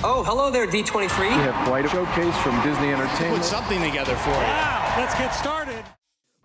Oh, hello there, D23. We have quite a showcase from Disney Entertainment. Put something together for you. Wow, let's get started.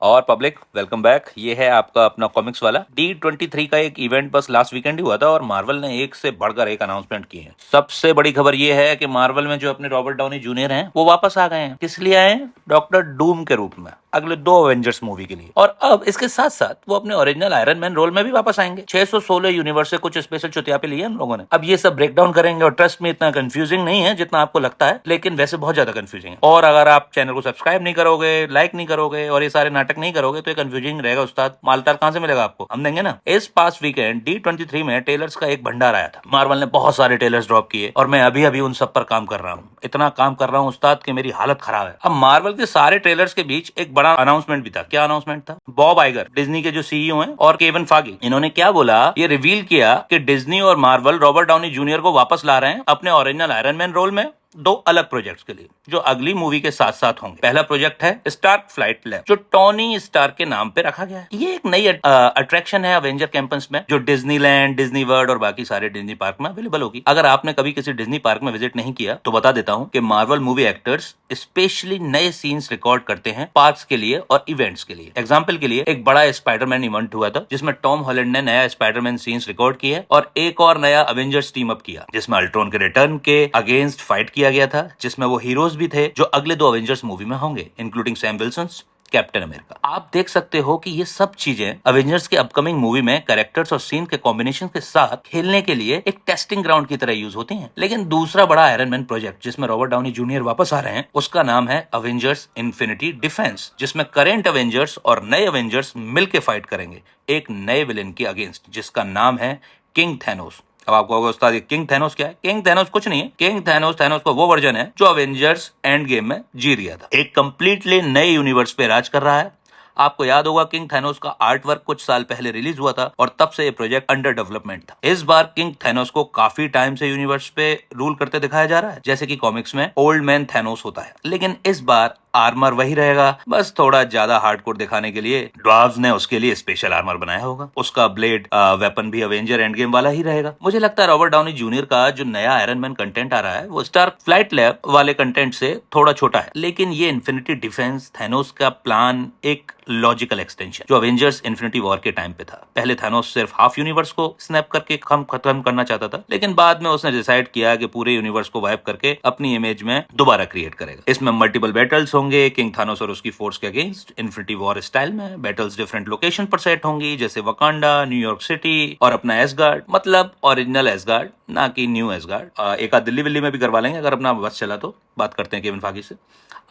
और public welcome back. ये है आपका अपना comics वाला D23 का एक event बस लास्ट वीकेंड ही हुआ था और मार्वल ने एक से बढ़कर एक अनाउंसमेंट किए हैं। सबसे बड़ी खबर ये है कि मार्वल में जो अपने रॉबर्ट डाउनी जूनियर हैं वो वापस आ गए हैं। किस लिए आए हैं? डॉक्टर डूम के रूप में अगले 2 एवेंजर्स मूवी के लिए। और अब इसके साथ साथ वो अपने ओरिजिनल आयरन मैन रोल में भी वापस आएंगे। 616 यूनिवर्स से कुछ स्पेशल चुतियापे लिए हम लोगों ने। अब ये सब ब्रेक डाउन करेंगे और ट्रस्ट में इतना कंफ्यूजिंग नहीं है जितना आपको लगता है, लेकिन वैसे बहुत ज्यादा कंफ्यूजिंग है। और अगर आप चैनल को सब्सक्राइब नहीं करोगे, लाइक नहीं करोगे और ये सारे नाटक नहीं करोगे तो कंफ्यूजिंग रहेगा। उस्ताद मालताल कहां से मिलेगा आपको? हम देंगे ना। इस पास्ट वीकेंड D23 में टेलर्स का एक भंडार आया था। मार्वल ने बहुत सारे टेलर्स ड्रॉप किए और मैं अभी अभी उन सब पर काम कर रहा हूँ। इतना काम कर रहा हूँ उस्ताद कि मेरी हालत खराब है। अब मार्वल के सारे ट्रेलर्स के बीच एक बड़ा अनाउंसमेंट भी था। क्या अनाउंसमेंट था? बॉब आइगर डिज्नी के जो सीईओ हैं और केविन फागी, इन्होंने क्या बोला? ये रिवील किया कि डिज्नी और मार्वल रॉबर्ट डाउनी जूनियर को वापस ला रहे हैं अपने ओरिजिनल आयरन मैन रोल में 2 अलग प्रोजेक्ट्स के लिए जो अगली मूवी के साथ साथ होंगे। पहला प्रोजेक्ट है स्टार्क फ्लाइट लैब जो टोनी स्टार्क के नाम पे रखा गया है। ये एक नई अट्रैक्शन है अवेंजर कैंपस में जो डिज्नीलैंड, डिज्नी वर्ल्ड और बाकी सारे डिज्नी पार्क में अवेलेबल होगी। अगर आपने कभी किसी डिज्नी पार्क में विजिट नहीं किया तो बता देता हूँ कि मार्वल मूवी एक्टर्स स्पेशली नए सीन्स रिकॉर्ड करते हैं पार्क्स के लिए और इवेंट्स के लिए। एग्जाम्पल के लिए एक बड़ा स्पाइडरमैन इवेंट हुआ था जिसमें टॉम हॉलैंड ने नया स्पाइडरमैन सीन्स रिकॉर्ड किया और एक और नया अवेंजर्स टीम अप किया जिसमें अल्ट्रॉन के रिटर्न के अगेंस्ट फाइट किया गया था, जिसमें वो हीरोज भी थे जो अगले 2 अवेंजर्स मूवी में होंगे, including Sam Wilson, captain America. आप देख सकते हो कि ये सब चीजें अवेंजर्स के अपकमिंग मूवी में कैरेक्टर्स और सीन के कॉम्बिनेशन के साथ खेलने के लिए एक टेस्टिंग ग्राउंड की तरह यूज होती हैं। लेकिन दूसरा बड़ा आयरन मैन प्रोजेक्ट जिसमें रॉबर्ट डाउनी जूनियर वापस आ रहे हैं उसका नाम है अवेंजर्स इन्फिनिटी डिफेंस, जिसमें करेंट अवेंजर्स और नए अवेंजर्स मिलकर फाइट करेंगे एक नए विलेन के अगेंस्ट जिसका नाम है किंग थैनोस। अब आपको होगा उस्ताद किंग थैनोस क्या है? किंग थैनोस कुछ नहीं है। किंग थैनोस का वो वर्जन है जो अवेंजर्स एंड गेम में जी रिया था। एक कंप्लीटली नए यूनिवर्स पे राज कर रहा है। आपको याद होगा किंग थैनोस का आर्ट वर्क कुछ साल पहले रिलीज हुआ था और तब से ये प्रोजेक्ट अंडर डेवलपमेंट था। इस बार किंग थैनोस को काफी टाइम से यूनिवर्स पे रूल करते दिखाया जा रहा है जैसे कि कॉमिक्स में ओल्ड मैन थैनोस होता है, लेकिन इस बार आर्मर वही रहेगा, बस थोड़ा ज्यादा हार्डकोर दिखाने के लिए ड्वार्व्स ने उसके लिए स्पेशल आर्मर बनाया होगा। उसका ब्लेड वेपन भी अवेंजर एंड गेम वाला ही रहेगा। मुझे लगता है रॉबर्ट डाउनी जूनियर का जो नया आयरन मैन कंटेंट आ रहा है वो स्टार्क फ्लाइट लैब वाले कंटेंट से थोड़ा छोटा है, लेकिन ये इन्फिनिटी डिफेंस थैनोस का प्लान एक लॉजिकल एक्सटेंशन जो अवेंजर्स इन्फिनिटी वॉर के टाइम पे था। पहले थैनोस सिर्फ हाफ यूनिवर्स को स्नैप करके खत्म करना चाहता था, लेकिन बाद में उसने डिसाइड किया कि पूरे यूनिवर्स को वाइप करके अपनी इमेज में दोबारा क्रिएट करेगा। इसमें मल्टीपल बैटल्स होंगे किंग थानोस और उसकी फोर्स के अगेंस्ट इन्फिनिटी वॉर स्टाइल में। बैटल्स डिफरेंट लोकेशन पर सेट होंगी जैसे वकांडा, न्यूयॉर्क सिटी और अपना एसगार्ड, मतलब ओरिजिनल एसगार्ड ना कि न्यू एसगार्ड। एक आध दिल्ली विल्ली में भी करवा लेंगे अगर अपना बस चला तो। बात करते हैं केविन फागी से।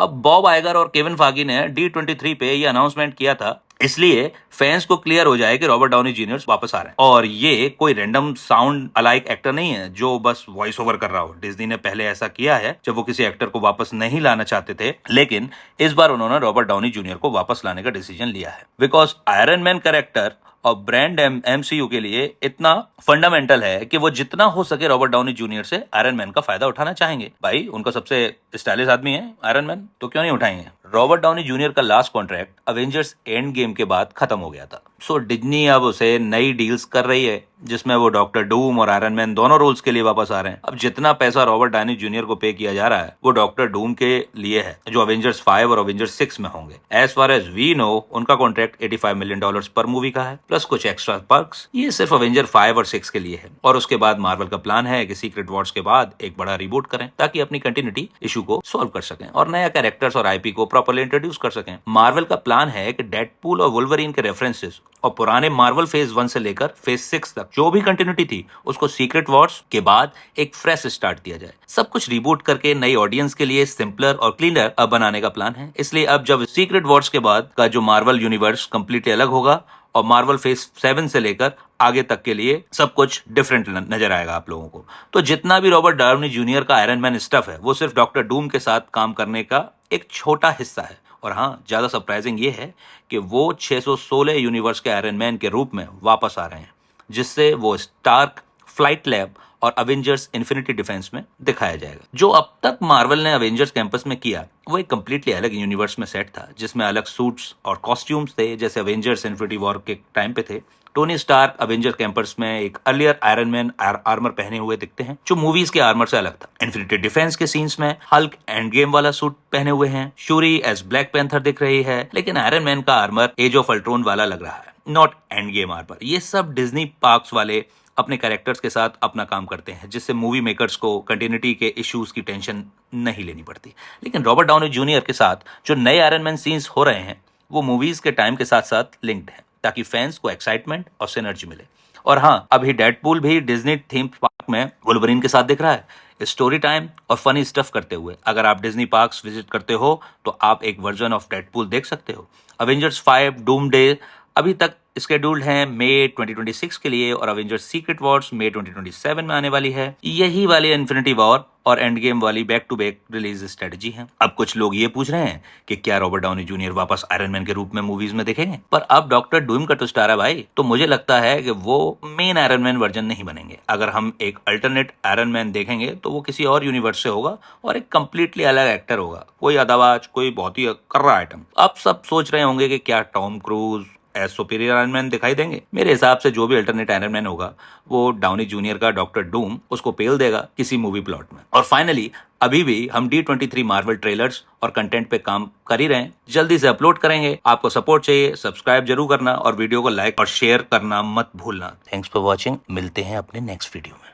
अब बॉब आइगर और केविन फागी ने D23 पे ये अनाउंसमेंट किया था इसलिए फैंस को क्लियर हो जाए कि रॉबर्ट डाउनी जूनियर वापस आ रहे हैं और ये कोई रैंडम साउंड अलाइक एक्टर नहीं है जो बस वॉइस ओवर कर रहा हो। डिज्नी ने पहले ऐसा किया है जब वो किसी एक्टर को वापस नहीं लाना चाहते थे, लेकिन इस बार उन्होंने रॉबर्ट डाउनी जूनियर को वापस लाने का डिसीजन लिया है बिकॉज आयरन मैन कैरेक्टर और ब्रांड MCU के लिए इतना फंडामेंटल है कि वो जितना हो सके रॉबर्ट डाउनी जूनियर से आयरन मैन का फायदा उठाना चाहेंगे। भाई उनका सबसे स्टाइलिश आदमी है आयरन मैन, तो क्यों नहीं उठाएंगे? रॉबर्ट डाउनी जूनियर का last contract Avengers end game के बाद खत्म हो गया था, सो डिज्नी अब उसे नई डील्स कर रही है जिसमें वो डॉक्टर डूम और आयरन मैन दोनों रोल्स के लिए वापस आ रहे हैं। अब जितना पैसा रॉबर्ट डाउनी जूनियर को पे किया जा रहा है वो डॉक्टर डूम के लिए है जो अवेंजर्स 5 और अवेंजर्स 6 में होंगे। As far as we know उनका कॉन्ट्रैक्ट $85 मिलियन पर मूवी का है प्लस कुछ एक्स्ट्रा पर्क्स। ये सिर्फ अवेंजर 5 और 6 के लिए है और उसके बाद मार्वल का प्लान है कि सीक्रेट वॉर्स के बाद एक बड़ा रिबूट करें ताकि अपनी कंटिन्यूटी इशू को सॉल्व कर सकें और नया कैरेक्टर्स और IP को प्रॉपर्ली इंट्रोड्यूस कर सकें। मार्वल का प्लान है कि डेडपूल और वुल्वरीन के रेफरेंसेस और पुराने मार्वल फेज 1 से लेकर फेज 6 तक जो भी कंटिन्यूटी थी उसको सीक्रेट वॉर्स के बाद एक फ्रेश स्टार्ट दिया जाए। सब कुछ रिबूट करके नई ऑडियंस के लिए सिंपलर और क्लीनर बनाने का प्लान है। इसलिए अब जब सीक्रेट वॉर्स के बाद का जो मार्वल यूनिवर्स कंप्लीटली अलग होगा और मार्वल फेज 7 से लेकर आगे तक के लिए सब कुछ डिफरेंट नजर आएगा आप लोगों को। तो जितना भी रॉबर्ट डाउनी जूनियर का आयरन मैन स्टफ है वो सिर्फ डॉक्टर डूम के साथ काम करने का एक छोटा हिस्सा है। और हाँ, ज्यादा सरप्राइजिंग ये है कि वो 616 यूनिवर्स के आयरन मैन के रूप में वापस आ रहे हैं जिससे वो स्टार्क फ्लाइट लैब और अवेंजर्स इन्फिनिटी डिफेंस में दिखाया जाएगा। जो अब तक मार्वल ने अवेंजर्स कैंपस में किया वो एक कंप्लीटली अलग यूनिवर्स में सेट था जिसमें अलग सूट्स और कॉस्ट्यूम्स थे जैसे अवेंजर्स इन्फिनिटी वॉर के टाइम पे थे, टोनी स्टार्क अवेंजर कैंपर्स में एक अर्लियर आयरन मैन आर्मर पहने हुए दिखते हैं जो मूवीज के आर्मर से अलग था। इन्फिनिटी डिफेंस के सीन्स में हल्क एंड गेम वाला सूट पहने हुए हैं। शूरी एज ब्लैक पैंथर दिख रही है, लेकिन आयरन मैन का आर्मर एज ऑफ अल्ट्रोन वाला लग रहा है, नॉट एंड गेम आर्मर। ये सब डिज्नी पार्क्स वाले अपने कैरेक्टर्स के साथ अपना काम करते हैं, जिससे मूवी मेकर्स को कंटिन्यूटी के इश्यूज की टेंशन नहीं लेनी पड़ती। लेकिन रॉबर्ट डाउनी जूनियर के साथ जो नए आयरन मैन सीन्स हो रहे हैं वो मूवीज के टाइम के साथ साथ लिंक्ड है, ताकि फैंस को एक्साइटमेंट और सिनर्जी मिले। और हाँ, अभी डेडपूल भी डिज्नी थीम पार्क में वुल्वरीन के साथ दिख रहा है, स्टोरी टाइम और फनी स्टफ करते हुए। अगर आप डिज्नी पार्क्स विजिट करते हो तो आप एक वर्जन ऑफ डेडपूल देख सकते हो। अवेंजर्स 5 डूमडे अभी तक स्केड्यूल्ड है मई 2026 के लिए, और अवेंजर्स सीक्रेट वॉर्स मई 2027 में आने वाली है। यही वाली इन्फिनिटी वॉर और एंड गेम वाली back to back release strategy है। अब कुछ लोग ये पूछ रहे हैं कि क्या रॉबर्ट डाउनी जूनियर वापस आयरन मैन के रूप में मूवीज में दिखेंगे, पर अब डॉक्टर डूम का ट्विस्ट आ रहा है भाई, तो मुझे लगता है कि वो मेन आयरन मैन वर्जन नहीं बनेंगे। अगर हम एक अल्टरनेट आयरन मैन देखेंगे तो वो किसी और यूनिवर्स से होगा और एक कंप्लीटली अलग एक्टर होगा, कोई अदावाज, कोई बहुत ही कर्रा आइटम। अब सब सोच रहे होंगे कि क्या Tom Cruise as superior Iron Man दिखाई देंगे। मेरे हिसाब से जो भी अल्टरनेट आयरन मैन होगा वो डाउनी जूनियर का डॉक्टर डूम उसको पेल देगा किसी मूवी प्लॉट में। और फाइनली अभी भी हम D23 मार्वल ट्रेलर्स और कंटेंट पे काम कर ही रहे हैं, जल्दी से अपलोड करेंगे। आपको सपोर्ट चाहिए, सब्सक्राइब जरूर करना और वीडियो को लाइक और शेयर करना मत भूलना। थैंक्स फॉर वॉचिंग, मिलते हैं अपने नेक्स्ट वीडियो में।